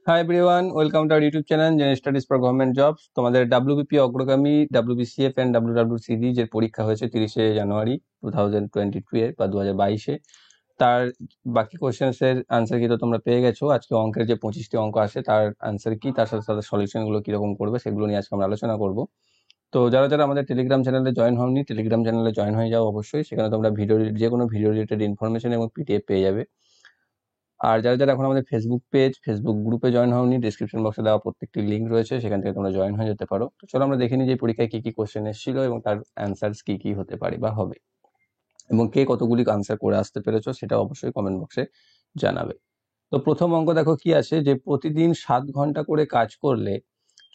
Hi everyone, welcome to our YouTube channel general studies for government jobs. তোমাদের WBP অগ্রগামী, ডাব্লিউবিসিএফ and ডাব্লিউডাব্লিউসিডি যে পরীক্ষা হয়েছে 30শে জানুয়ারি 2022 এ বা 2022-এ, তার বাকি কোশ্চেন্সের আনসার কি তো তোমরা পেয়ে গেছো। আজকে অঙ্কের যে 25টি অঙ্ক আসে তার আনসার কি, তার সাথে সাথে সলিউশনগুলো কিরকম করবে সেগুলো নিয়ে আজকে আমরা আলোচনা করব। তো যারা যারা আমাদের টেলিগ্রাম চ্যানেলে জয়েন হওনি, টেলিগ্রাম চ্যানেলে জয়েন হয়ে যাও অবশ্যই। সেখানে তোমরা যে কোনো ভিডিও রিলেটেড ইনফরমেশন এবং পিডিএফ পেয়ে যাবে। আর যারা যারা এখন আমাদের ফেসবুক গ্রুপে জয়েন হওনি, ডিসক্রিপশন বক্সে দেওয়া প্রত্যেকটি লিঙ্ক রয়েছে, সেখান থেকে তোমরা জয়েন হয়ে যেতে পারো। তো চলো আমরা দেখে নিই যে পরীক্ষায় কি কি কোশ্চেন এসেছিল এবং তার অ্যান্সার কি কি হতে পারে বা হবে, এবং কে কতগুলি আনসার করে আসতে পেরেছো সেটা অবশ্যই কমেন্ট বক্সে জানাবে। তো প্রথম অঙ্ক দেখো কি আছে, যে প্রতিদিন 7 ঘন্টা করে কাজ করলে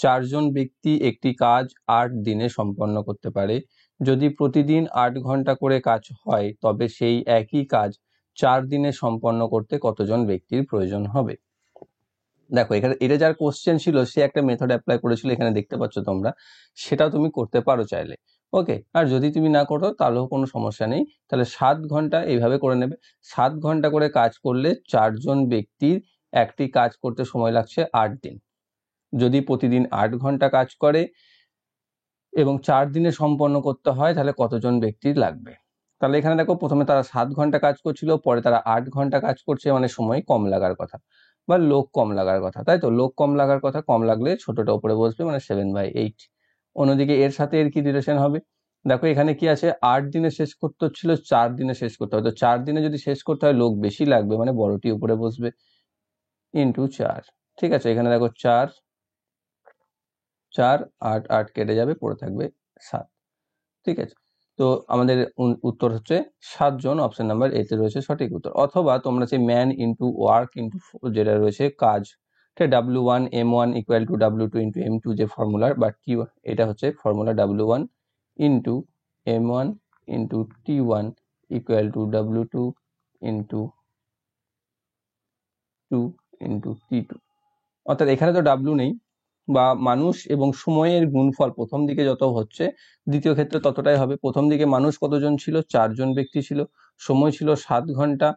4 জন ব্যক্তি একটি কাজ 8 দিনে সম্পন্ন করতে পারে। যদি প্রতিদিন 8 ঘন্টা করে কাজ হয় তবে সেই একই কাজ 4 দিনে সম্পন্ন করতে কতজন ব্যক্তির প্রয়োজন হবে। দেখো এখানে এটা যার কোশ্চেন ছিল সে একটা মেথড অ্যাপ্লাই করেছিল, এখানে দেখতে পাচ্ছ তোমরা, সেটাও তুমি করতে পারো চাইলে। ওকে, আর যদি তুমি না করো তাহলেও কোনো সমস্যা নেই। তাহলে 7 ঘন্টা এইভাবে করে নেবে, 7 ঘন্টা করে কাজ করলে 4 জন ব্যক্তির একটি কাজ করতে সময় লাগছে 8 দিন। যদি প্রতিদিন 8 ঘন্টা কাজ করে এবং 4 দিনে সম্পন্ন করতে হয় তাহলে কতজন ব্যক্তির লাগবে। তাহলে এখানে দেখো প্রথমে তারা 7 ঘন্টা কাজ করছিল, পরে তারা 8 ঘন্টা কাজ করছে, মানে সময় কম লাগার কথা বা লোক কম লাগার কথা, তাই তো। লোক কম লাগার কথা, কম লাগলে ছোটটা উপরে বসবে, মানে 7/8। অন্যদিকে এর সাথে এর কি রিলেশন হবে, দেখো এখানে কি আছে, 8 দিনে শেষ করতে হচ্ছিল, 4 দিনে শেষ করতে হয়। তো 4 দিনে যদি শেষ করতে হয় লোক বেশি লাগবে, মানে বড়টি উপরে বসবে, ইন্টু 4। ঠিক আছে, এখানে দেখো 4 4 8 8 কেটে যাবে, পড়ে থাকবে 7। ঠিক আছে, তো আমাদের উত্তর হচ্ছে 7 জন। অপশন নাম্বার এতে রয়েছে সঠিক উত্তর। অথবা তোমরা যে ম্যান ইন্টু ওয়ার্ক ইন্টু যেটা রয়েছে কাজ, W1 M1 equal to W2 into M2 যে ফর্মুলার বা টি, এটা হচ্ছে formula W1 into M1 into T1 equal to W2 into 2 into T2। অর্থাৎ এখানে তো W নেই, বা মানুষ এবং সময়ের গুণফল প্রথম দিকে যত হচ্ছে দ্বিতীয় ক্ষেত্রে ততটাই হবে। প্রথম দিকে মানুষ কতজন ছিল, 4 জন ব্যক্তি ছিল, সময় ছিল 7 ঘন্টা,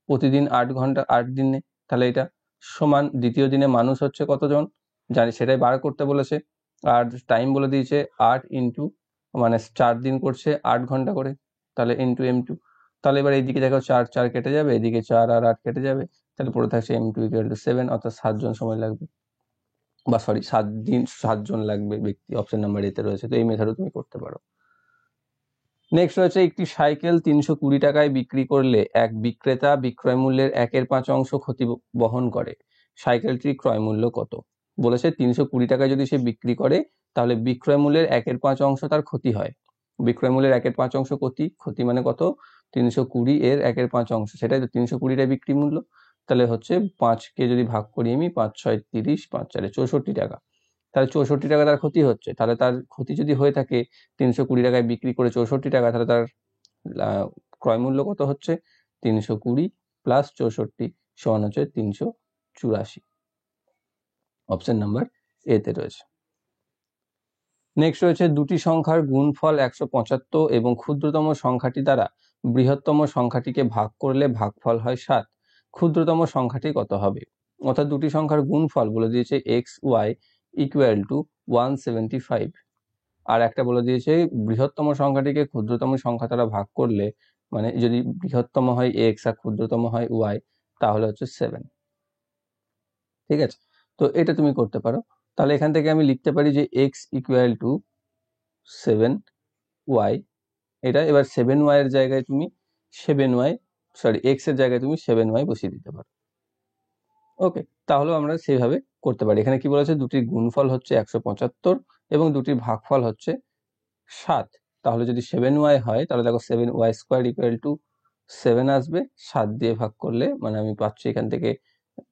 প্রতিদিন 8 ঘন্টা 8 দিনে, তাহলে এটা সমান দ্বিতীয় দিনে মানুষ হচ্ছে কতজন জানি, সেটাই বার করতে বলেছে। আর টাইম বলে দিয়েছে 8 ইন্টু, মানে 4 দিন করছে 8 ঘন্টা করে, তাহলে ইন্টু M2। তাহলে এবার এইদিকে দেখো 4 4 কেটে যাবে, এদিকে 4 আর 8 কেটে যাবে, তাহলে পড়ে থাকছে M2 ইকুয়াল টু 7, অর্থাৎ 7 জন সময় লাগবে, বা সরি 7 দিন 7 জন লাগবে ব্যক্তি। অপশন নাম্বার এতে রয়েছে, তো এই মেথডও তুমি করতে পারো। নেক্সট রয়েছে, একটি সাইকেল 320 টাকায় বিক্রি করলে এক বিক্রেতা বিক্রয় মূল্যের 1/5 ক্ষতি বহন করে। সাইকেলটির ক্রয় মূল্য কত? বলেছে 320 টাকায় যদি সে বিক্রি করে তাহলে বিক্রয় মূল্যের 1/5 তার ক্ষতি হয়। বিক্রয় মূল্যের 1/5 ক্ষতি মানে কত, 320 এর 1/5, সেটাই তো 320টা বিক্রি মূল্য। তাহলে হচ্ছে 5কে যদি ভাগ করি আমি, 5 6 30, 5 4 64 টাকা। তাহলে 64 টাকা তার ক্ষতি হচ্ছে। তাহলে তার ক্ষতি যদি হয়ে থাকে 320 টাকায় বিক্রি করে 64 টাকা, তাহলে তার ক্রয় মূল্য কত হচ্ছে, 320 প্লাস 64 সমান হচ্ছে 384। অপশন নাম্বার এতে রয়েছে। নেক্সট রয়েছে, দুটি সংখ্যার গুণফল 175 এবং ক্ষুদ্রতম সংখ্যাটি দ্বারা বৃহত্তম সংখ্যাটিকে ভাগ করলে ভাগফল হয় 7। ক্ষুদ্রতম সংখ্যাটি কত হবে? অর্থাৎ দুটি সংখ্যার গুণফল বলে দিয়েছে XY ইকুয়াল টু 175, আর একটা বলে দিয়েছে বৃহত্তম সংখ্যাটিকে ক্ষুদ্রতম সংখ্যা দ্বারা ভাগ করলে, মানে যদি বৃহত্তম হয় X আর ক্ষুদ্রতম হয় Y, তাহলে হচ্ছে 7। ঠিক আছে, তো এটা তুমি করতে পারো। তাহলে এখান থেকে আমি লিখতে পারি যে X ইকুয়াল টু 7Y, এটা এবার 7Y এর জায়গায় তুমি 7Y, সরি X এর জায়গায় তুমি 7Y বসিয়ে দিতে পারো। ওকে, তাহলেও আমরা সেইভাবে করতে পারি। এখানে কি বলেছে, দুটির গুণফল হচ্ছে 175 এবং দুটির ভাগফল হচ্ছে 7। তাহলে যদি 7Y হয় তাহলে দেখো 7Y স্কোয়ার ইকুয়াল টু 7 আসবে, 7 দিয়ে ভাগ করলে মানে আমি পাচ্ছি এখান থেকে,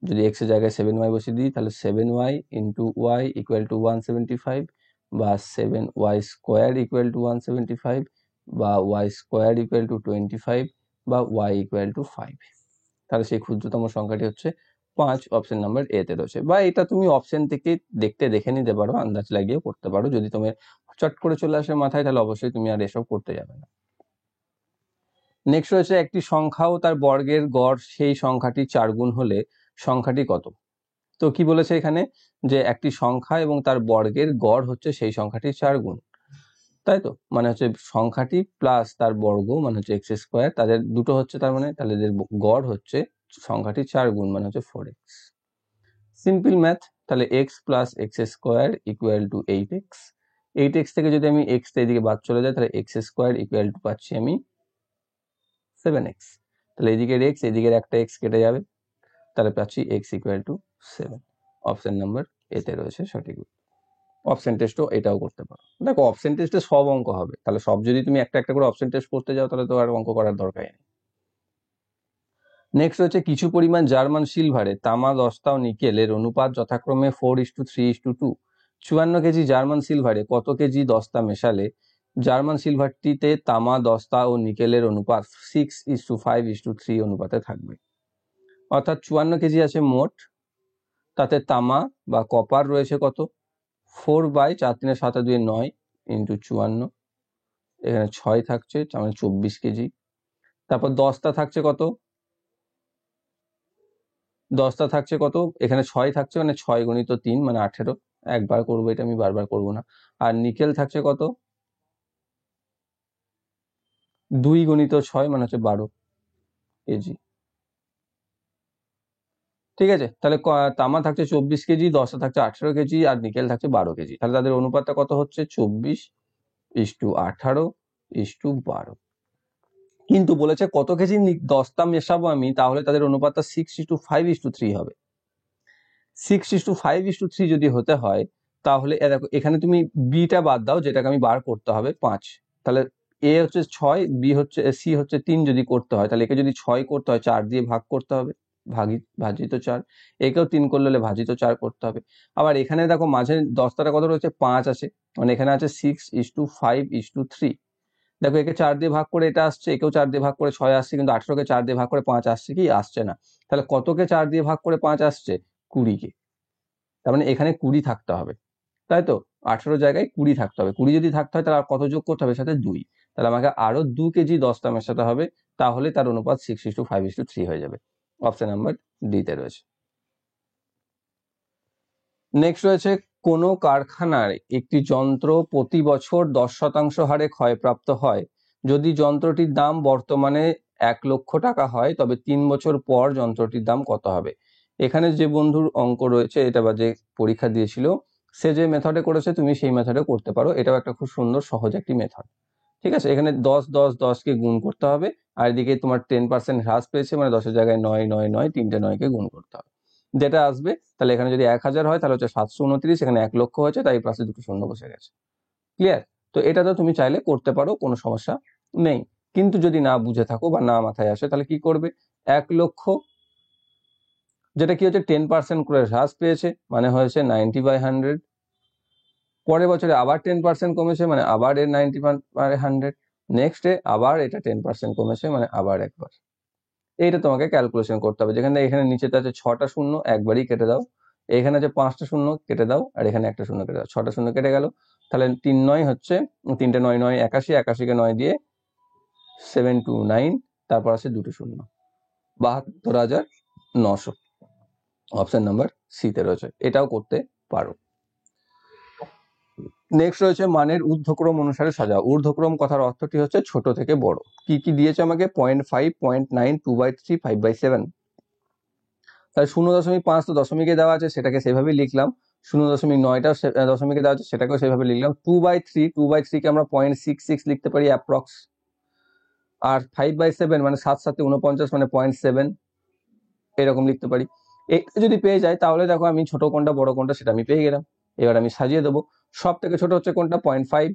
যদি X এর জায়গায় 7Y বসিয়ে দিই তাহলে 7Y into Y equal to 175, বা 7Y স্কোয়ার ইকুয়াল টু 175, বা Y স্কোয়ার ইকুয়াল টু 25, বা Y ইকুয়াল টু 5। তাহলে সেই ক্ষুদ্রতম সংখ্যাটি হচ্ছে 5। অপশন নাম্বার এতে রয়েছে। বা এটা তুমি অপশন থেকে দেখে নিতে পারো, আন্দাজ লাগিয়েও করতে পারো। যদি তোমার চট করে চলে আসে মাথায় তাহলে অবশ্যই তুমি আর এসব করতে যাবে না। নেক্সট রয়েছে, একটি সংখ্যা ও তার বর্গের গড় সেই সংখ্যাটি 4 গুণ হলে সংখ্যাটি কত? তো কি বলেছে এখানে, যে একটি সংখ্যা এবং তার বর্গের গড় হচ্ছে সেই সংখ্যাটির 4 গুণ, তাই তো? মানে হচ্ছে সংখ্যাটি প্লাস তার বর্গ মানে হচ্ছে এক্স স্কোয়ার, তাদের দুটো হচ্ছে, তার মানে তাহলে এদের গড় হচ্ছে সংখ্যাটি 4 গুণ মানে হচ্ছে 4x। সিম্পল ম্যাথ, তাহলে x plus x square equal to 8x। 8x থেকে যদি আমি এক্স এদিকে বাদ চলে যায়, তাহলে এক্স স্কোয়ার ইকুয়াল টু পাচ্ছি আমি 7x। তাহলে এদিকের এক্স এদিকের একটা এক্স কেটে যাবে, তাহলে পাচ্ছি x equal to 7। Option number এতে রয়েছে সঠিক। অপশন টেস্টও এটাও করতে পারো। দেখো অপশন টেস্টে সব অঙ্ক হবে, তাহলে সব যদি তুমি একটা একটা করে অপশন টেস্ট করতে যাও তাহলে তো আর অঙ্ক করার দরকারই নেই। নেক্সট হচ্ছে কিছু পরিমাণ জার্মান সিলভারে তামা, দস্তা ও নিকেলের অনুপাত যথাক্রমে 4:3:2। 54 কেজি জার্মান সিলভারে কত কেজি দস্তা মেশালে জার্মান সিলভারটিতে তামা, দস্তা ও নিকেলের অনুপাত 6:5:3 অনুপাতে থাকবে। অর্থাৎ 54 কেজি আছে মোট, তাতে তামা বা কপার রয়েছে কত, 4/4 3/7 2 9 × 54, এখানে 6 থাকছে, মানে 24 কেজি। তারপর দস্তা থাকছে কত, দস্তা থাকছে কত, এখানে 6 থাকছে, মানে 6 × 3 মানে 18, একবার করবো এটা, আমি বারবার করব না। আর নিকেল থাকছে কত, 2 × 6 মানে হচ্ছে 12 কেজি। ঠিক আছে, তাহলে তামা থাকছে 24 কেজি, দস্তা থাকছে 18 কেজি, আর নিকেল থাকছে 12 কেজি। তাহলে তাদের অনুপাতটা কত হচ্ছে, 24:18:12। কিন্তু বলেছে কত কেজি দস্তা মেশাবো আমি, তাহলে তাদের অনুপাতটা 6:5:3 হবে। 6:5:3 যদি হতে হয়, তাহলে দেখো এখানে তুমি বিটা বাদ দাও, যেটাকে আমি বার করতে হবে 5। তাহলে এ হচ্ছে 6, বি হচ্ছে, সি হচ্ছে 3 যদি করতে হয়, তাহলে একে যদি 6 করতে হয় 4 দিয়ে ভাগ করতে হবে, ভাজিত 4। একেও 3 করলে হলে ভাজিত 4 করতে হবে। আবার এখানে দেখো মাঝে দস্তাটা কত রয়েছে, 5 আছে, মানে এখানে আছে 6:5:3। দেখো একে 4 দিয়ে ভাগ করে এটা আসছে, একেও 4 দিয়ে ভাগ করে 6 আসছে, কিন্তু 18কে 4 দিয়ে ভাগ করে 5 আসছে কি, আসছে না। তাহলে কতকে 4 দিয়ে ভাগ করে 5 আসছে, 20কে। তার মানে এখানে 20 থাকতে হবে, তাই তো? 18 জায়গায় 20 থাকতে হবে। 20 যদি থাকতে হয় তাহলে আর কত যোগ করতে হবে, সাথে 2। তাহলে আমাকে আরো 2 কেজি দস্তা মেশাতে হবে, তাহলে তার অনুপাত 6:5:3 হয়ে যাবে। অপশন নাম্বার ডি তে রয়েছে। নেক্সট রয়েছে, কোনো কারখানার একটি যন্ত্র প্রতি বছর 10% হারে ক্ষয়প্রাপ্ত হয়। যদি যন্ত্রটির দাম বর্তমানে 1 লক্ষ টাকা হয়, তবে 3 বছর পর যন্ত্রটির দাম কত হবে? এখানে যে বন্ধুর অঙ্ক রয়েছে, এটা বা যে পরীক্ষা দিয়েছিল, সে যে মেথডে করেছে তুমি সেই মেথডে করতে পারো। এটাও একটা খুব সুন্দর সহজ একটি মেথড। ঠিক আছে, এখানে 10 কে গুণ করতে হবে, আর এদিকে তোমার 10% হ্রাস পেয়েছে, মানে 10-এর জায়গায় 9 9 9, 3টে 9কে গুণ করতে হবে, যেটা আসবে। তাহলে এখানে যদি 1000 হয় তাহলে হচ্ছে 729, এখানে 1 লক্ষ হয়েছে, তাই পাশে দুটো শূন্য বসে গেছে। ক্লিয়ার? তো এটা তো তুমি চাইলে করতে পারো, কোনো সমস্যা নেই। কিন্তু যদি না বুঝে থাকো বা না মাথায় আসে, তাহলে কি করবে, 1 লক্ষ যেটা কি হচ্ছে 10% করে হ্রাস পেয়েছে, মানে হয়েছে 90/100। পরের বছরে আবার 10% কমেছে, মানে আবার এর 90/100। নেক্সট আবার এটা 10% কমেছে, মানে আবার একবার। এইটা তোমাকে ক্যালকুলেশন করতে হবে। যেখানে এখানে নিচেতে আছে 6টা শূন্য, একবারই কেটে দাও। এখানে আছে 5টা শূন্য, কেটে দাও, আর এখানে একটা শূন্য কেটে দাও। 6টা শূন্য কেটে গেল, তাহলে 3 9 হচ্ছে, 3টে 9 9 81, 81কে 9 দিয়ে 729, তারপর আছে দুটো শূন্য, 72,900। অপশন নাম্বার সি তে রয়েছে, এটাও করতে পারো। নেক্সট রয়েছে মানের ঊর্ধ্বক্রম অনুসারে সাজাও। ঊর্ধ্বক্রম কথার অর্থটি হচ্ছে ছোট থেকে বড়। কি কি দিয়েছে আমাকে, 0.5, 0.9, 2/3, 5/7। তাহলে 0.5 তো দশমিকে দেওয়া আছে, সেটাকে সেভাবেই লিখলাম। 0.9টা দশমিকে দেওয়া আছে, সেটাকেও সেভাবে লিখলাম। 2/3 কে আমরা 0.66 লিখতে পারি অ্যাপ্রক্স। আর 5/7 মানে 7 7 49, মানে 0.7, এরকম লিখতে পারি। এটা যদি পেয়ে যায়, তাহলে দেখো আমি ছোট কোনটা বড় কোনটা সেটা আমি পেয়ে গেলাম। এবার আমি সাজিয়ে দেবো। সব থেকে ছোট হচ্ছে কোনটা, 0.5।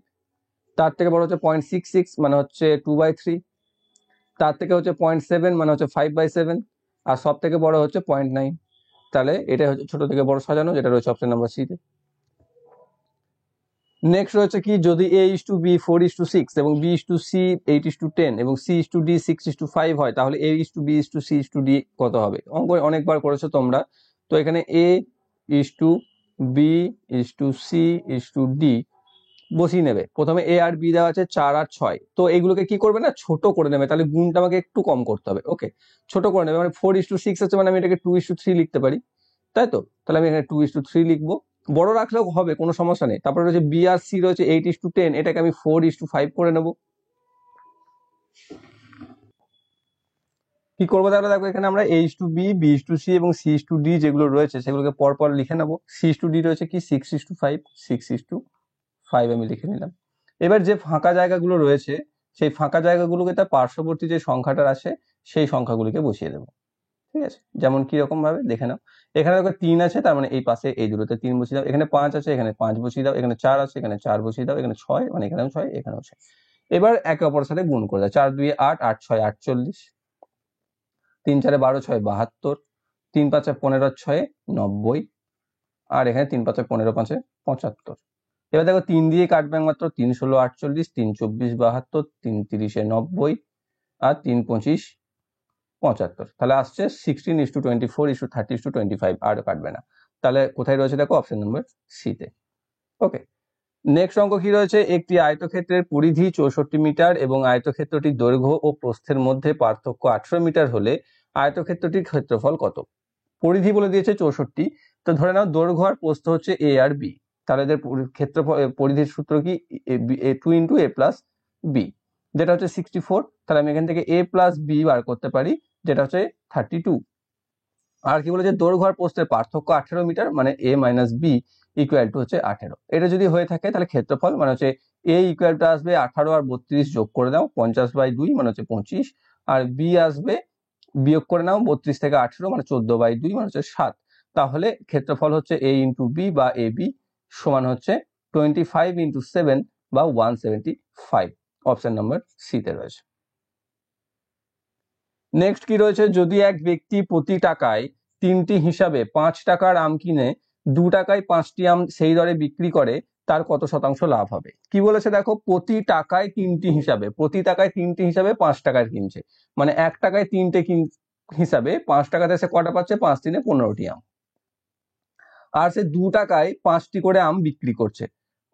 তার থেকে বড় হচ্ছে 0.66, মানে হচ্ছে 2/3। তার থেকে হচ্ছে 0.7, মানে হচ্ছে 5/7। আর সব থেকে বড় হচ্ছে 0.9। তাহলে এটা হচ্ছে ছোট থেকে বড় সাজানো, যেটা রয়েছে অপশন নাম্বার সি তে। নেক্সট রয়েছে কি, যদি A:B 4:6 এবং B:C 8:10 এবং C:D 6:5 হয়, তাহলে A:B C:D কত হবে? অঙ্ক অনেকবার করেছো তোমরা। তো এখানে A:B:C:D বসিয়ে নেবে। প্রথমে A আর B দেওয়া আছে 4 আর 6, তো এগুলোকে কি করবে না, ছোট করে নেবে। তাহলে গুণটা আমাকে একটু কম করতে হবে। ওকে, ছোট করে নেবে, মানে 4:6 আছে, মানে আমি এটাকে 2:3 লিখতে পারি, তাই তো? তাহলে আমি এখানে 2:3 লিখবো, বড় রাখলেও হবে, কোনো সমস্যা নেই। তারপরে রয়েছে বি আর সি রয়েছে 8:10, এটাকে আমি 4:5 করে নেব। কি করবো তাহলে দেখো, এখানে আমরা H2B, B/C এবং C/D যেগুলো রয়েছে সেগুলোকে পরপর লিখে নেবো। C/D রয়েছে কি 6:5, 6:5 আমি লিখে নিলাম। এবার যে ফাঁকা জায়গাগুলো রয়েছে সেই ফাঁকা জায়গাগুলোকে তার পার্শ্ববর্তী যে সংখ্যাটা আছে সেই সংখ্যাগুলিকে বসিয়ে দেবো। ঠিক আছে, যেমন কিরকম ভাবে দেখে নাও। এখানে দেখো 3 আছে, তার মানে এই পাশে এই দুটোতে 3 বসিয়ে দাও। এখানে 5 আছে, এখানে 5 বসিয়ে দাও। এখানে 4 আছে, এখানে 4 বসিয়ে দাও। এখানে 6, মানে এখানেও 6, এখানেও 6। এবার একে অপরের সাথে গুণ করে দাও। 4 2 8, 8 6 48, 3 4 12 6 72, 3 5 15 6 90, আর এখানে 3 5 15 5 75। এবার দেখো 3 দিয়ে কাটবে একমাত্র, 3 16 48, 3 24 72, 3 30 90, আর 3 25 75। তাহলে আসছে 16:24:30:25, আর কাটবে না। তাহলে কোথায় রয়েছে দেখো, অপশন নম্বর সি তে। ওকে, নেক্সট অঙ্ক কি রয়েছে, একটি আয়তক্ষেত্রের পরিধি 64 মিটার এবং আয়তক্ষেত্রটির দৈর্ঘ্য ও প্রস্থের মধ্যে পার্থক্য 18 মিটার হলে আয়তক্ষেত্রটির ক্ষেত্রফল কত? পরিধি বলে দিয়েছে 64, তো ধরে নাও দৈর্ঘ্য আর প্রস্থ হচ্ছে এ আর বি, তাহলে এদের ক্ষেত্রফল পরিধির সূত্র কি 2 × a + b, যেটা হচ্ছে 64। তাহলে আমি এখান থেকে a + b বার করতে পারি, যেটা হচ্ছে 32। আর কি বলেছে, দৈর্ঘ্য আর প্রস্থের পার্থক্য 18 মিটার, মানে a - b হচ্ছে 18। এটা যদি হয়ে থাকে তাহলে ক্ষেত্রফল মানে হচ্ছে a আসবে 18 আর 32 যোগ করে দাও, 50/2 মানে হচ্ছে 25, আর b আসবে বিয়োগ করে নাও 32 থেকে 18 মানে 14/2 মানে হচ্ছে 7। তাহলে ক্ষেত্রফল হচ্ছে a × b বা ab সমান হচ্ছে 25 × 7 বা 175। অপশন নম্বর সি তে রয়েছে। নেক্সট কি রয়েছে, যদি এক ব্যক্তি প্রতি টাকায় 3টি হিসাবে 5 টাকার আম কিনে 2 টাকায় 5টি আম সেই দরে বিক্রি করে, তার কত শতাংশ লাভ হবে? কি বলেছে দেখো, প্রতি টাকায় 3টি হিসাবে, প্রতি টাকায় 3টি হিসাবে 5 টাকার কিনছে, মানে 1 টাকায় 3টে হিসাবে 5 টাকাতে সে কটা পাচ্ছে, 5 × 3 = 15টি আম, আর সে 2 টাকায় 5টি করে আম বিক্রি করছে।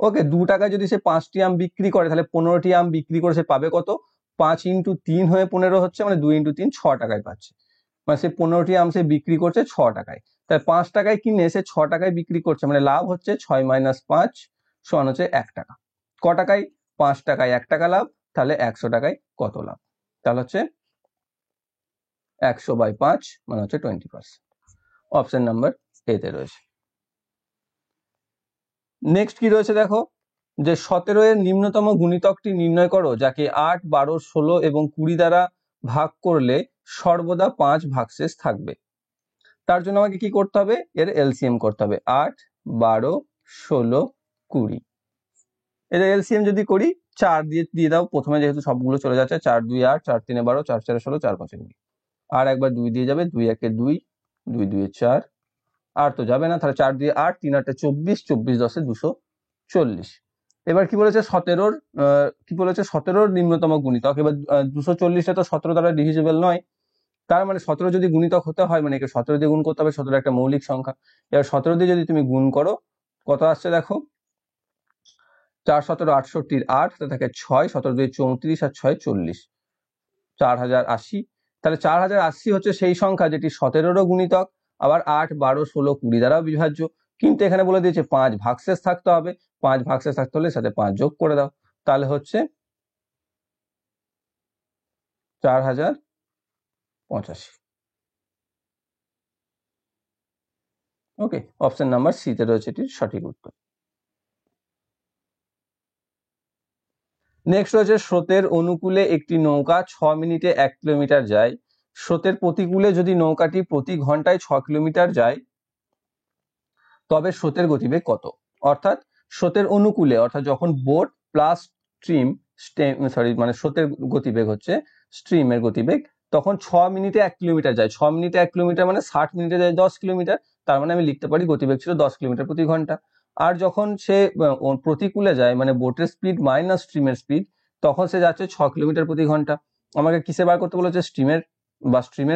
ওকে, 2 টাকায় যদি সে 5টি আম বিক্রি করে তাহলে 15টি আম বিক্রি করে সে পাবে কত? 5 × 3 হয়ে 15 হচ্ছে, মানে 2 × 3 6 টাকায় পাচ্ছে, মানে সে 15টি আম সে বিক্রি করছে 6 টাকায়। তাই 5 টাকায় কিনে সে 6 টাকায় বিক্রি করছে, মানে লাভ হচ্ছে 6 - 5 সমান হচ্ছে 1 টাকা। ক টাকায়? 5 টাকায় 1 টাকা লাভ, তাহলে 100 টাকায় কত লাভ? তাহলে হচ্ছে 100/5 মানে হচ্ছে 20%। অপশন নাম্বার এ তে রয়েছে। নেক্সট কি রয়েছে দেখো, যে 17 এর নিম্নতম গুণিতকটি নির্ণয় করো, যাকে 8, 12, 16 এবং 20 দ্বারা ভাগ করলে সর্বদা 5 ভাগশেষ থাকবে। তার জন্য আমাকে কি করতে হবে, এর এলসিএম করতে হবে। 8, 12, 16, 20, এর এলসিএম যদি করি 4 দিয়ে দাও প্রথমে, যেহেতু সবগুলো চলে যাচ্ছে। 4 2 8, 4 3 12, 4 4 16, 4 5 20, আর একবার 2 দিয়ে যাবে, 2 1 2, 2 2 4, আর তো যাবে না, তাহলে 4 2 8, 3 8 24, 24 10 240। এবার কি বলেছে 17-র কি বলেছে 17-র নিম্নতম গুণিতক। এবার 240টা তো 17 দ্বারা ডিভিজিবল নয়, তার মানে 17 যদি গুণিতক হতে হয় মানে একে 17 দিয়ে গুণ করতে হবে। 17 একটা মৌলিক সংখ্যা। এবার 17 দিয়ে যদি তুমি গুণ করো কত আসছে দেখো, 4 17 68 8, থাকে 6, 17 2 34 আর 6 40, 4080। তাহলে 4080 হচ্ছে সেই সংখ্যা যেটি 17-রও গুণিতক, আবার 8, 12, 16, 20 দ্বারাও বিভাজ্য। কিন্তু এখানে বলে দিয়েছে 5 ভাগশেষ থাকতে হবে। 5 ভাগশেষ থাকতে হলে সাথে 5 যোগ করে দাও, তাহলে হচ্ছে 4085। ওকে, অপশন নাম্বার সি তে রয়েছে এটির সঠিক উত্তর। নেক্সট রয়েছে, স্রোতের অনুকূলে একটি নৌকা 6 মিনিটে 1 কিলোমিটার যায়, স্রোতের প্রতিকূলে যদি নৌকাটি প্রতি ঘন্টায় 6 কিলোমিটার যায়, তবে স্রোতের গতিবেগ কত? অর্থাৎ স্রোতের অনুকূলে, অর্থাৎ যখন বোট প্লাস স্ট্রিম, মানে স্রোতের গতিবেগ হচ্ছে স্ট্রিমের গতিবেগ, তখন 6 মিনিটে 1 কিলোমিটার যায়। 6 মিনিটে 1 কিলোমিটার মানে 60 মিনিটে যায় 10 কিলোমিটার, তার মানে আমি লিখতে পারি গতিবেগ ছিল 10 কিলোমিটার প্রতি ঘন্টা। আর যখন সে প্রতিকূলে যায়, মানে বোটের স্পিড মাইনাস স্ট্রিমের স্পিড, তখন সে যাচ্ছে 6 কিলোমিটার প্রতি ঘন্টা। আমাকে কিসে বার করতে বলেছে, স্ট্রিমের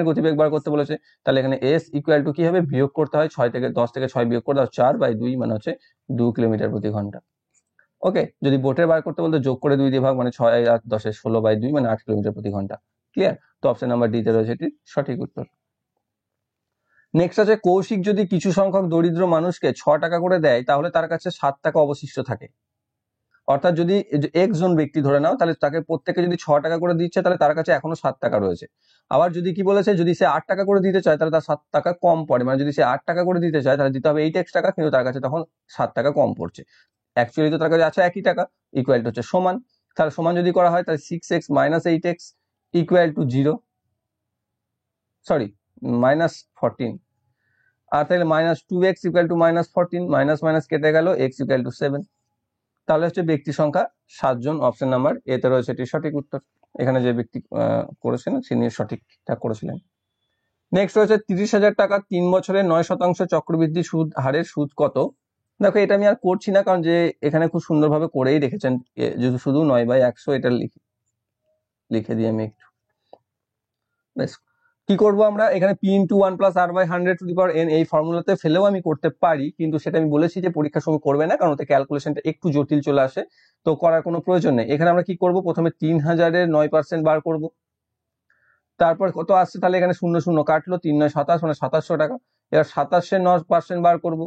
গতিবেগ বার করতে বলেছে। তাহলে এখানে s = কি হবে, বিয়োগ করতে হয়, 10 থেকে 6 বিয়োগ করে দাও, 4/2 মানে হচ্ছে 2 কিলোমিটার প্রতি ঘন্টা। ওকে, যদি বোটের বার করতে বলতে যোগ করে 2 দিয়ে ভাগ, মানে 6 আর 10 16/2 মানে 8 কিলোমিটার প্রতি ঘন্টা। ক্লিয়ার? তো অপশন নাম্বার ডি তে রয়েছে এটির সঠিক উত্তর। নেক্সট আছে কৌশিক যদি কিছু সংখ্যক দরিদ্র মানুষকে 6 টাকা করে দেয় তাহলে তার কাছে 7 টাকা অবশিষ্ট থাকে। অর্থাৎ যদি একজন ব্যক্তি ধরে নাও, তাহলে তাকে প্রত্যেকে যদি 6 টাকা করে দিচ্ছে তাহলে তার কাছে এখনো 7 টাকা রয়েছে। আবার যদি কি বলেছে, যদি সে 8 টাকা করে দিতে চায় তাহলে তার 7 টাকা কম পড়ে, মানে যদি সে 8 টাকা করে দিতে চায় তাহলে দিতে হবে 8x টাকা, কিন্তু তার কাছে তখন 7 টাকা কম পড়ছে। অ্যাকচুয়ালি তো তার কাছে আছে একই টাকা, ইকুয়াল টু হচ্ছে সমান। তাহলে সমান যদি করা হয় তাহলে 6x minus 8x equal to 0, sorry minus 14, আর তাহলে minus 2x equal to minus 14, minus minus কেটে গেল, x ইকুয়াল টু 7। তাহলে হচ্ছে ব্যক্তি সংখ্যা 7 জন, অপশন নাম্বার এতে রয়েছে এটি সঠিক উত্তর। এখানে যে ব্যক্তি করেছেন তিনি সঠিকটা করেছিলেন। নেক্সট রয়েছে 30,000 টাকা 3 বছরে 9% চক্রবৃদ্ধি সুদ হারের সুদ কত? দেখো এটা আমি আর করছি না, কারণ যে এখানে খুব সুন্দরভাবে করেই রেখেছেন, যদি শুধু 9/100 এটা লিখে দিই আমি একটু। বেশ, কি করবো আমরা এখানে p into 1 plus r by 100 এই ফর্মুলাতে ফেলেও আমি করতে পারি, কিন্তু সেটা আমি বলেছি যে পরীক্ষার সময় করবে না, কারণ ওতে ক্যালকুলেশনটা একটু জটিল চলে আসে, তো করার কোনো প্রয়োজন নেই। এখানে আমরা কি করব, প্রথমে 3000-এর 9% বার করব, তারপর কত আসছে, তাহলে এখানে 0 0 কাটলো, 3 9 27 মানে 2700 টাকা। এবার 27-এর 9% বার করব,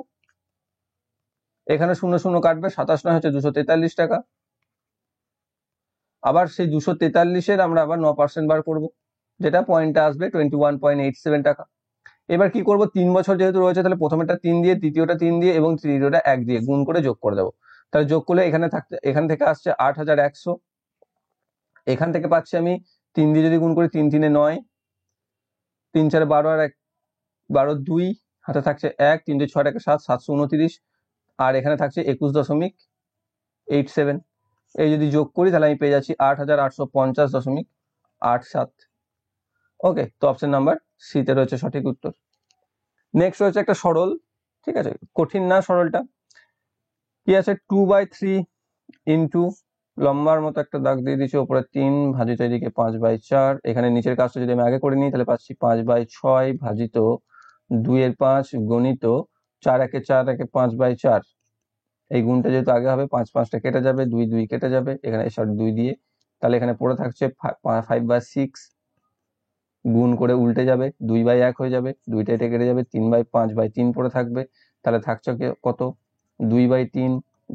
এখানে 0 0 কাটবে, 27 9 হচ্ছে 243 টাকা। আবার সেই 243-এর আমরা আবার 9% বার করব, যেটা পয়েন্টে আসবে 21.87 টাকা। এবার কি করব, 3 বছর যেহেতু রয়েছে তাহলে প্রথমেটা 3 দিয়ে, দ্বিতীয়টা 3 দিয়ে এবং তৃতীয়টা 1 দিয়ে গুণ করে যোগ করে দেবো। তাহলে যোগ করলে এখান থেকে আসছে 8100। এখান থেকে পাচ্ছি আমি 3 দিয়ে যদি গুণ করি, 3 3 9, 3 4 12 আর 1 12 2, হাতে থাকছে 1, 3 2 6 1 7, 729, আর এখানে থাকছে 21.87। এই যদি যোগ করি তাহলে আমি পেয়ে যাচ্ছি 8850.87। ওকে, তো অপশন নাম্বার সি তে রয়েছে সঠিক উত্তর। নেক্সট রয়েছে একটা সরল, ঠিক আছে, কঠিন না সরলটা। কি আছে, 2/3 ইন্টু লম্বার মতো একটা দাগ দিয়ে দিচ্ছি, ওপরে 3 ভাজিত এদিকে 5/4। এখানে নিচের কাজটা যদি আমি আগে করে নিই তাহলে পাচ্ছি 5/6 ভাজিত 2/5 গণিত 4 1 4 1 5/4। এই গুণটা যেহেতু আগে হবে, 5 5টা কেটে যাবে, 2 2 কেটে যাবে, এখানে সরি 2 দিয়ে, তাহলে এখানে পড়ে থাকছে 5/6, গুণ করে উল্টে যাবে, 2/1 হয়ে যাবে, 2টা এটা কেটে যাবে, 3/5/3 পড়ে থাকবে। তাহলে থাকছে কত, 2/3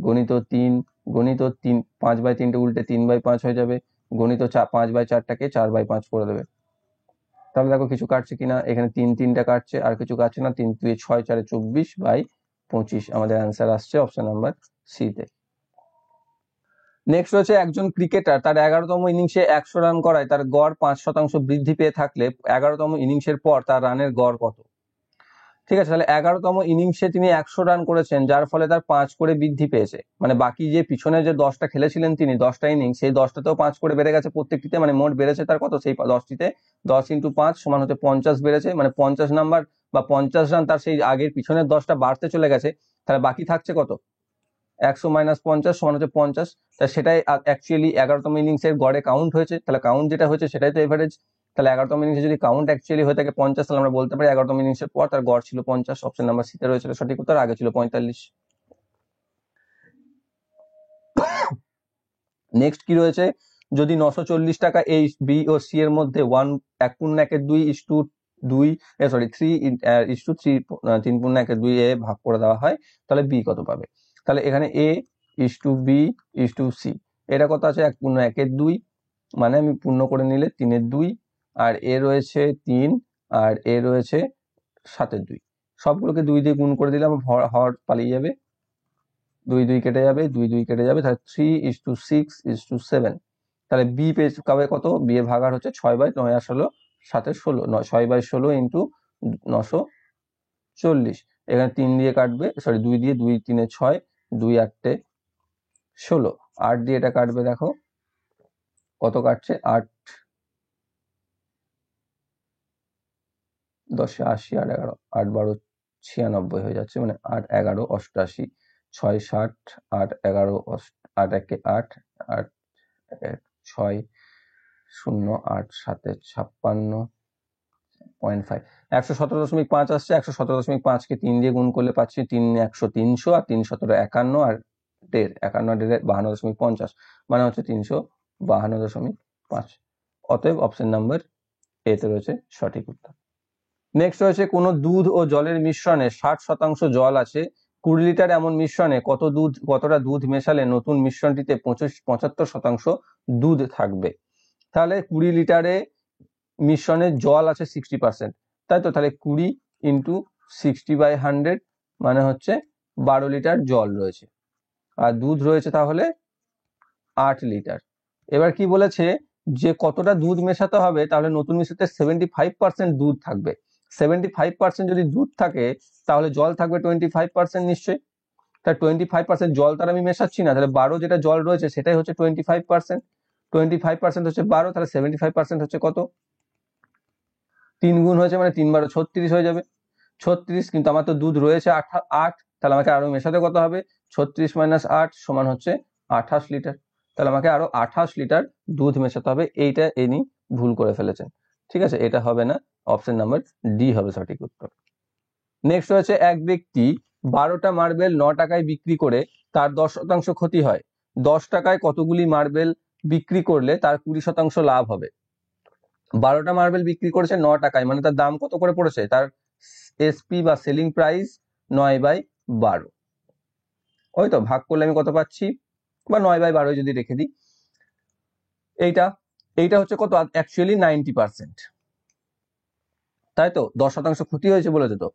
গণিত 3 গণিত 3, 5/3 উল্টে 3/5 হয়ে যাবে, গণিত 5/4টাকে 4/5 করে দেবে। তাহলে দেখো কিছু কাটছে কিনা, এখানে 3 3টা কাটছে, আর কিছু কাটছে না, 3 2 6 4 24/25। আমাদের অ্যান্সার আসছে অপশন নাম্বার সি তে। নেক্সট রয়েছে একজন ক্রিকেটার তার 11তম ইনিংসে 100 রান করায় তার গড় 5% বৃদ্ধি পেয়ে থাকলে 11তম ইনিংসের পর তার রানের গড় কত? ঠিক আছে, তাহলে 11তম ইনিংসে তিনি 100 রান করেছেন, যার ফলে তার 5 করে বৃদ্ধি পেয়েছে, মানে বাকি যে পিছনে যে 10টা খেলেছিলেন তিনি 10টা ইনিংস, সেই 10টাতেও 5 করে বেড়ে গেছে প্রত্যেকটিতে, মানে মোট বেড়েছে তার কত, সেই 10টিতে 10 × 5 সমান হচ্ছে 50 বেড়েছে, মানে 50 নাম্বার বা 50 রান তার সেই আগের পিছনের 10টা বাড়তে চলে গেছে। তাহলে বাকি থাকছে কত, 100 - 50 সমান হচ্ছে 50। তাই সেটাই অ্যাকচুয়ালি 11তম ইনিংসের গড়ে কাউন্ট হয়েছে, তাহলে কাউন্ট যেটা হয়েছে সেটাই তো এভারেজ। তাহলে 11তম ইনিংসে যদি কাউন্ট অ্যাকচুয়ালি হয়ে থাকে 50, তাহলে আমরা বলতে পারি 11তম ইনিংসের পর তার গড় ছিল 50। অপশন নাম্বার সি তে রয়েছে সঠিক উত্তর, আগে ছিল 45। নেক্সট কি রয়েছে, যদি 940 টাকা এই বি ও সি এর মধ্যে 3/1 এ ভাগ করে দেওয়া হয়, তাহলে বি কত পাবে? তাহলে এখানে A/B/C, এটা কত আছে, 1/2, মানে আমি পূর্ণ করে নিলে 3/2, আর এ রয়েছে 3, আর এ রয়েছে 7/2। সবগুলোকে 2 দিয়ে গুণ করে দিলে আমার হর পালিয়ে যাবে, 2 2 কেটে যাবে, 2 2 কেটে যাবে, তাহলে 3:6:7। তাহলে বি পাবে কত, বি এর ভাগার হচ্ছে 6/9 আর 16 7 16, 6/16 ইন্টু 940। এখানে 3 দিয়ে কাটবে, সরি 2 দিয়ে, 2 3 6, 2 8 16, 8 দিয়ে এটা কাটবে, দেখো কত কাটছে, 8 10 80 আর 11, 8 12 96 হয়ে যাচ্ছে, মানে 8 11 88, 6 60, 8 11 8 1 8, 8 6 0 8 7 56.5, 117.5 আসছে। 117.5 কে 3 দিয়ে গুণ করলে পাচ্ছি 3 100 300, আর 3 17 51, আর 1.5 51 52.50, মানে হচ্ছে 352.5। অতএব অপশন নাম্বার এ তে রয়েছে সঠিক উত্তর। নেক্সট রয়েছে কোনো দুধ ও জলের মিশ্রণে 60% জল আছে, 20 লিটার এমন মিশ্রণে কতটা দুধ মেশালে নতুন মিশ্রণটিতে 75% দুধ থাকবে। তাহলে 20 লিটারে মিশ্রণে জল আছে 60%, তাই তো? তাহলে 20 ইন্টু 60/100 মানে হচ্ছে 12 লিটার জল রয়েছে, আর দুধ রয়েছে তাহলে 8 লিটার। এবার কি বলেছে যে কতটা দুধ মেশাতে হবে, তাহলে নতুন মিশ্রণে 75% দুধ থাকবে। 75% যদি দুধ থাকে তাহলে জল থাকবে 25% নিশ্চয়ই। তা 25% জল তার আমি মেশাচ্ছি না, তাহলে 12 যেটা জল রয়েছে সেটাই হচ্ছে 25%। 25% হচ্ছে 12, তাহলে 75% হচ্ছে কত? 3 গুণ হয়েছে মানে 3 12 36 হয়ে যাবে। 36, কিন্তু আমার তো দুধ রয়েছে 8, তাহলে আমাকে আরো মেশাতে কত হবে? 36 - 8 সমান হচ্ছে 28 লিটার। তাহলে আমাকে আরো 28 লিটার দুধ মেশাতে হবে। এইটা ইনি ভুল করে ফেলেছেন, ঠিক আছে? এটা হবে না, অপশন নাম্বার ডি হবে সঠিক উত্তর। নেক্সট হচ্ছে এক ব্যক্তি 12টা মার্বেল 9 টাকায় বিক্রি করে তার 10% ক্ষতি হয়। 10 টাকায় কতগুলি মার্বেল বিক্রি করলে তার 20% লাভ হবে? 12টা মার্বেল বিক্রি করেছে 9 টাকায়, মানে তার দাম কত করে পড়েছে? তার এসপি বা সেলিং প্রাইস 9/12। ওই তো ভাগ করলে আমি কত পাচ্ছি, বা 9/12 যদি রেখে দিই। এইটা হচ্ছে কত? অ্যাকচুয়ালি 90%, তাই তো? 10% ক্ষতি হয়েছে বলেছে তো।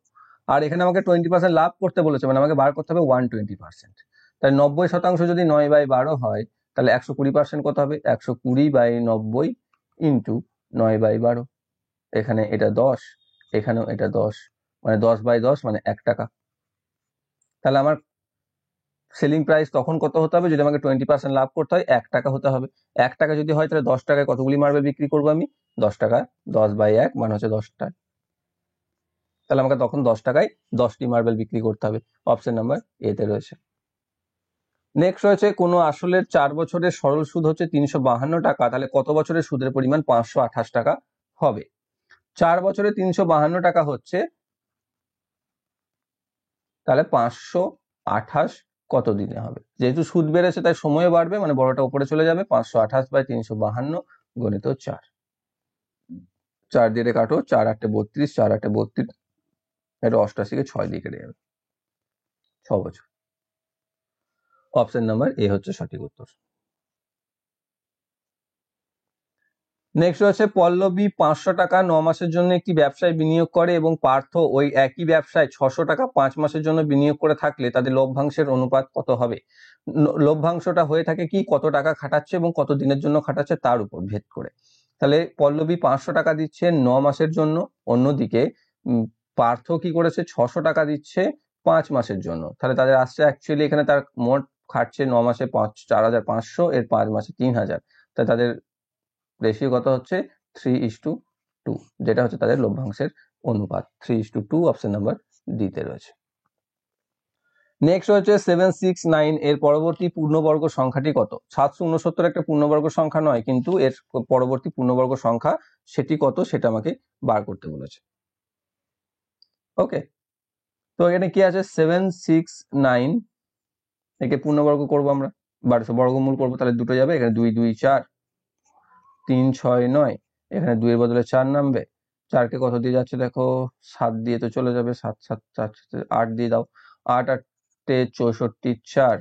আর এখানে আমাকে 20% লাভ করতে বলেছে, মানে আমাকে বার করতে হবে 120%। তাই 90% যদি 9/12 হয়, তাহলে 120% কত হবে? 120/90 ইন্টু 9/12। এখানে এটা 10, এখানেও এটা 10, মানে 10/10 মানে 1 টাকা। তাহলে আমার সেলিং প্রাইস তখন কত হতে হবে? যদি আমাকে 20% লাভ করতে হয়, 1 টাকা হতে হবে। 1 টাকা যদি হয় তাহলে 10 টাকায় কতগুলি মার্বেল বিক্রি করবো আমি? 10 টাকা, 10/1 মানে হচ্ছে 10 টাকা। তাহলে আমাকে তখন 10 টাকায় 10টি মার্বেল বিক্রি করতে হবে। অপশন নাম্বার এ তে রয়েছে। নেক্সট রয়েছে কোনো আসলের 4 বছরের সরল সুদ হচ্ছে 352 টাকা, তাহলে কত বছরের সুদের পরিমাণ 528 টাকা হবে? 4 বছরে 352 টাকা হচ্ছে, তাহলে 528 কত দিনে হবে? যেহেতু সুদ বেড়েছে তাই সময় বাড়বে, মানে বড়টা উপরে চলে যাবে। 528/352 গণিত 4। 4 দিয়ে কাটো, 4 8 32, 4 8 32, এটা 88-কে 6 দিয়ে কেটে যাবে। 6 বছর। অপশন নাম্বার এ হচ্ছে সঠিক উত্তর। নেক্সট হচ্ছে পল্লবী 500 টাকা 9 মাসের জন্য একটি ব্যবসায় বিনিয়োগ করে এবং পার্থ ওই একই ব্যবসায় 600 টাকা 5 মাসের জন্য বিনিয়োগ করে থাকলে তাদের লভ্যাংশের অনুপাত কত হবে? লভ্যাংশটা হয়ে থাকে কি, কত টাকা খাটাচ্ছে এবং কত দিনের জন্য খাটাচ্ছে তার উপর ভেদ করে। তাহলে পল্লবী 500 টাকা দিচ্ছে 9 মাসের জন্য, অন্যদিকে পার্থ কি করেছে? 600 টাকা দিচ্ছে 5 মাসের জন্য। তাহলে তাদের আসছে অ্যাকচুয়ালি এখানে তার মোট খাটছে 9 মাসে 4,500, এর 5 মাসে 3,000, তাই তাদের রেশিও কত হচ্ছে? 3:2, যেটা হচ্ছে তাদের লভ্যাংশের অনুপাত। 3:2, অপশন নাম্বার ডি তে রয়েছে। নেক্সট হচ্ছে 769 এর পরবর্তী পূর্ণবর্গ সংখ্যাটি কত? 769 একটা পূর্ণবর্গ সংখ্যা নয়, কিন্তু এর পরবর্তী পূর্ণবর্গ সংখ্যা সেটি কত সেটা আমাকে বার করতে বলেছে। ওকে, তো এখানে কি আছে? 769, একে পূর্ণবর্গ করবো আমরা, বর্গমূল করবো, তাহলে দুটো যাবে। এখানে 2 2 4, 3 6 9, এখানে 2 এর বদলে 4 নামবে। 4কে কত দিয়ে যাচ্ছে দেখো? 7 দিয়ে তো চলে যাবে। 7 7 4 8 দিয়ে দাও। 8 8 64, 4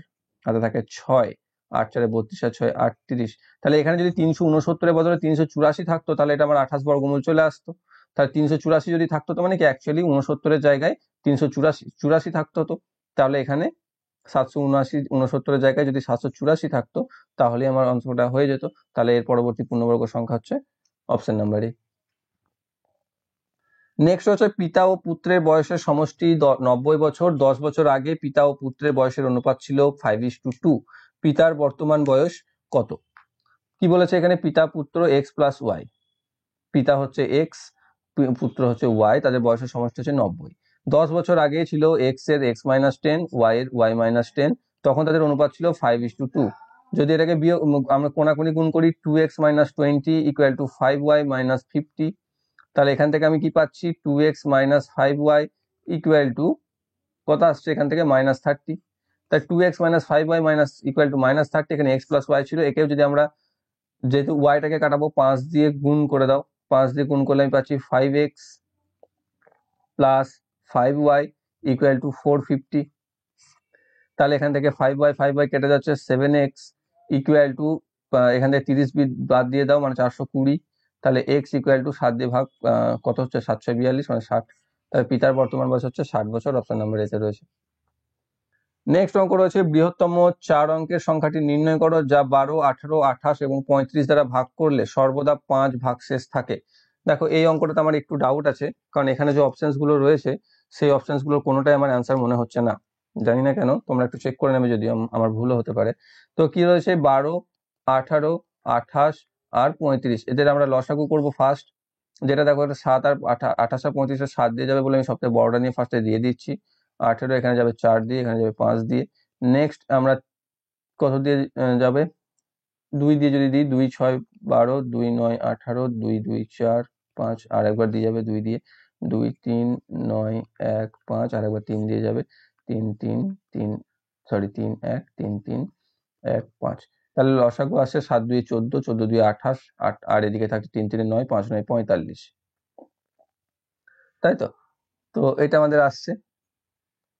হাতে থাকে 6, 8 4 32 আর 6 38। তাহলে এখানে যদি 369 এর বদলে 384 থাকতো তাহলে এটা আমার 28 বর্গমূল চলে আসতো। তাহলে 384 যদি থাকতো তো মানে কি অ্যাকচুয়ালি 69 এর জায়গায় 384 থাকতো। তো তাহলে এখানে 769 এর জায়গায় যদি 784 থাকতো তাহলে আমার অঙ্কটা হয়ে যেত। তাহলে এর পরবর্তী পূর্ণবর্গ সংখ্যা হচ্ছে অপশন নাম্বার এ। নেক্সট হচ্ছে পিতা ও পুত্রের বয়সের সমষ্টি 90 বছর। 10 বছর আগে পিতা ও পুত্রের বয়সের অনুপাত ছিল 5:2। পিতার বর্তমান বয়স কত? কি বলেছে এখানে? পিতা পুত্র x + y, পিতা হচ্ছে x, পুত্র হচ্ছে y, তাদের বয়সের সমষ্টি হচ্ছে 90। 10 বছর আগে ছিল x এর x - 10, y এর y - 10, তখন তাদের অনুপাত ছিল 5:2। যদি এটাকে আমরা কোনাকুনি গুণ করি, 2x - 20 = 5y - 50, তাহলে এখান থেকে আমি কি পাচ্ছি? 2x - 5y = কত আসছে? এখান থেকে -30। তাই 2x - 5y = -30, এখানে x + y ছিল। একেও যদি আমরা, যেহেতু y টাকে কাটাবো, 5 দিয়ে গুণ করে দাও। 5 দিয়ে গুণ করলে আমি পাচ্ছি 5x plus 5y equal to 450। তাহলে এখান থেকে 5y কেটে যাচ্ছে 7x ইকুয়াল টু, এখান থেকে 30 বাদ দিয়ে দাও মানে 420। তাহলে x ইকুয়াল টু 7 দিয়ে ভাগ, কত হচ্ছে 742 মানে 60। তাহলে পিতার বর্তমান বয়স হচ্ছে 60 বছর, অপশন নাম্বার এতে রয়েছে। নেক্সট অঙ্ক রয়েছে বৃহত্তম 4 অঙ্কের সংখ্যাটি নির্ণয় করো যা 12, 18, 28 এবং 35 দ্বারা ভাগ করলে সর্বদা 5 ভাগশেষ থাকে। দেখো এই অঙ্কটাতে আমার একটু ডাউট আছে, কারণ এখানে যে অপশনস গুলো রয়েছে সেই অপশনস গুলোর কোনোটাই আমার অ্যান্সার মনে হচ্ছে না, জানি না কেন, তোমরা একটু চেক করে নেবে, যদিও আমার ভুলও হতে পারে। তো কি রয়েছে 12, 18, 28 আর 35, এদের আমরা লসাগু করব ফার্স্ট। যেটা দেখো এটা 7 আর 28 আর 35 7 দিয়ে যাবে বলে আমি সবথেকে বড়টা নিয়ে ফার্স্টে দিয়ে দিচ্ছি। 18 এখানে যাবে 4 দিয়ে, এখানে যাবে 5 দিয়ে। নেক্সট আমরা কত দিয়ে যাবে, 2 দিয়ে যদি দিই, 2 6 12, 2 9 18, 2 2 4 5, আর একবার দিয়ে যাবে 2 দিয়ে, 2 3 9 1 5, আর একবার 3 দিয়ে যাবে, 3 3 3 সরি 3 1 3 3 1 5। তাহলে লসাগু আসে 7 2 14, 14 2 28, আর এদিকে থাকছে 3 3 9, 5 9 45, তাই তো। তো এটা আমাদের আসছে,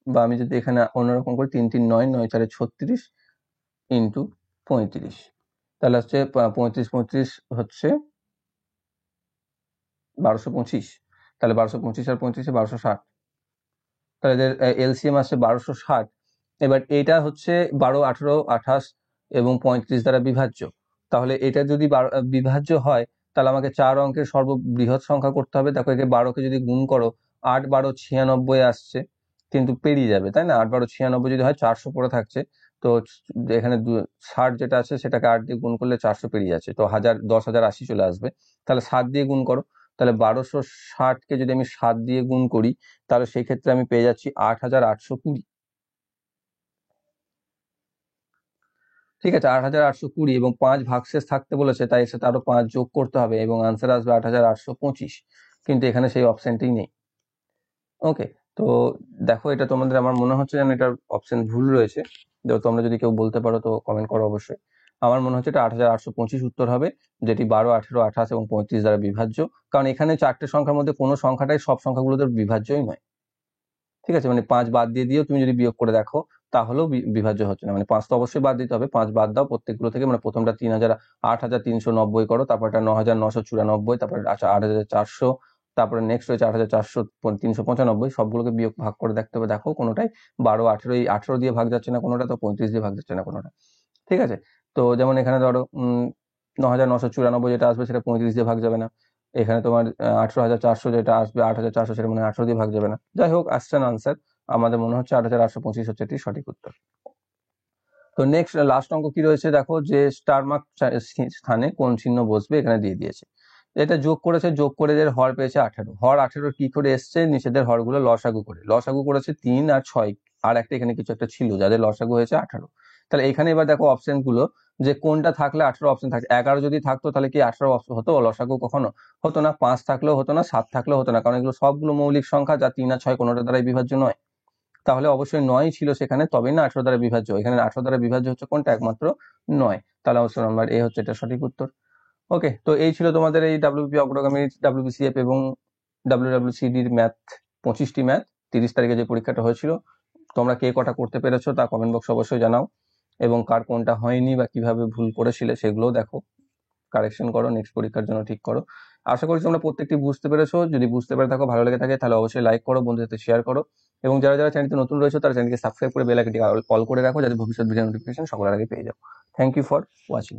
বা আমি যদি এখানে অন্যরকম করি 3 3 9 9 4 36 ইন্টু 35, তাহলে হচ্ছে 35 35 হচ্ছে 1225। তাহলে 1225 আর 35 1260, তাহলে এদের এলসিএম আসছে 1260। এবার এইটা হচ্ছে 12, 18, 28 এবং 35 দ্বারা বিভাজ্য। তাহলে এটা যদি বিভাজ্য হয়, তাহলে আমাকে 4 অঙ্কের সর্ববৃহৎ সংখ্যা করতে হবে। দেখো একে 12কে যদি গুণ করো, 8 12 96 আসছে, কিন্তু পেরিয়ে যাবে, তাই না? 8 12 96 যদি হয় 400 পড়ে থাকছে, তো এখানে 60 যেটা আছে সেটাকে 8 দিয়ে গুণ করলে 400 পেরিয়ে যাচ্ছে, তো 10,080 চলে আসবে। তাহলে 7 দিয়ে গুণ করো, তাহলে 1260কে যদি আমি 7 দিয়ে গুণ করি, তাহলে সেই ক্ষেত্রে আমি পেয়ে যাচ্ছি 8,820। ঠিক আছে, 8,820 এবং 5 ভাগশেষ থাকতে বলেছে, তাই এর সাথে আরো 5 যোগ করতে হবে এবং আনসার আসবে 8,825, কিন্তু এখানে সেই অপশনটি নেই। ওকে, তো দেখো এটা তোমাদের, আমার মনে হচ্ছে যেন এটার অপশন ভুল রয়েছে, তোমরা যদি কেউ বলতে পারো তো কমেন্ট করো অবশ্যই। আমার মনে হচ্ছে এটা 8,825 উত্তর হবে, যেটি 12, 18, 28 এবং 35 দ্বারা বিভাজ্য, কারণ এখানে 4টে সংখ্যার মধ্যে কোনো সংখ্যাটাই সব সংখ্যাগুলোতে বিভাজ্যই নয়। ঠিক আছে, মানে 5 বাদ দিয়ে দিয়েও তুমি যদি বিয়োগ করে দেখো তাহলেও বিভাজ্য হচ্ছে না, মানে 5 তো অবশ্যই বাদ দিতে হবে, 5 বাদ দাও প্রত্যেকগুলো থেকে, মানে প্রথমটা 8,390 করো, তারপরটা 9,994, তারপরে আচ্ছা 8,400, তারপরে নেক্সট রয়েছে 8,395, সবগুলোকে বিয়োগ ভাগ করে দেখতে হবে, দেখো কোনোটাই 12, 18, এই 18 দিয়ে ভাগ যাচ্ছে না কোনোটা, তো 35 দিয়ে ভাগ যাচ্ছে না কোনোটা। ঠিক আছে, তো যেমন এখানে ধরো 9,994 যেটা আসবে সেটা 35 দিয়ে ভাগ যাবে না। এখানে তোমার 18,400 যেটা আসবে, 8,400, সেটা মানে 18 দিয়ে ভাগ যাবে না। যাই হোক, আসছে না আনসার, আমাদের মনে হচ্ছে 8,825 হচ্ছে এটি সঠিক উত্তর। তো নেক্সট লাস্ট অঙ্ক কি রয়েছে দেখো, যে স্টার মার্ক স্থানে কোন চিহ্ন বসবে এখানে দিয়ে দিয়েছে। এটা যোগ করেছে, যোগ করে এদের হর পেয়েছে 18, হর 18 কি করে এসছে, নিচেদের হরগুলো লসাগু করে, লসাগু করেছে 3 আর 6, আর একটা এখানে কিছু একটা ছিল যাদের লসাগু হয়েছে 18। তাহলে এখানে এবার দেখো অপশন গুলো, যে কোনটা থাকলে 18 অপশন থাকে। 11 যদি থাকতো তাহলে কি 18 হতো লসাগু? কখনো হতো না। 5 থাকলেও হতো না, 7 থাকলেও হতো না, কারণ এগুলো সবগুলো মৌলিক সংখ্যা যা 3 আর 6 কোনোটা দ্বারাই বিভাজ্য নয়। তাহলে অবশ্যই 9 ছিল সেখানে, তবেই না 18 দ্বারা বিভাজ্য। এখানে 18 দ্বারা বিভাজ্য হচ্ছে কোনটা? একমাত্র 9। তাহলে অবশ্যই নাম্বার এ হচ্ছে এটা সঠিক উত্তর। ওকে, তো এই ছিল তোমাদের এই ডাব্লিউপি অগ্রগামী, ডাব্লিউবিসিএফ এবং ডাব্লিউডাব্লিউসিডির ম্যাথ, 25টি ম্যাথ 30 তারিখে যে পরীক্ষাটা হয়েছিল। তোমরা কে কটা করতে পেরেছো তা কমেন্ট বক্সে অবশ্যই জানাও, এবং কার কোনটা হয়নি বা কিভাবে ভুল করেছিলে সেগুলোও দেখো, কারেকশন করো, নেক্সট পরীক্ষার জন্য ঠিক করো। আশা করি তোমরা প্রত্যেকটি বুঝতে পেরেছো। যদি বুঝতে পেরে থাকো, ভালো লেগে থাকে, তাহলে অবশ্যই লাইক করো, বন্ধুদের সাথে শেয়ার করো, এবং যারা যারা চ্যানেলটি নতুন রয়েছে তারা চ্যানেলকে সাবস্ক্রাইব করে বেল আইকনটি অল করে রাখো, যাতে ভবিষ্যৎ ভিডিও নোটিফিকেশন সবার আগে পেয়ে যাও। Thank you for watching.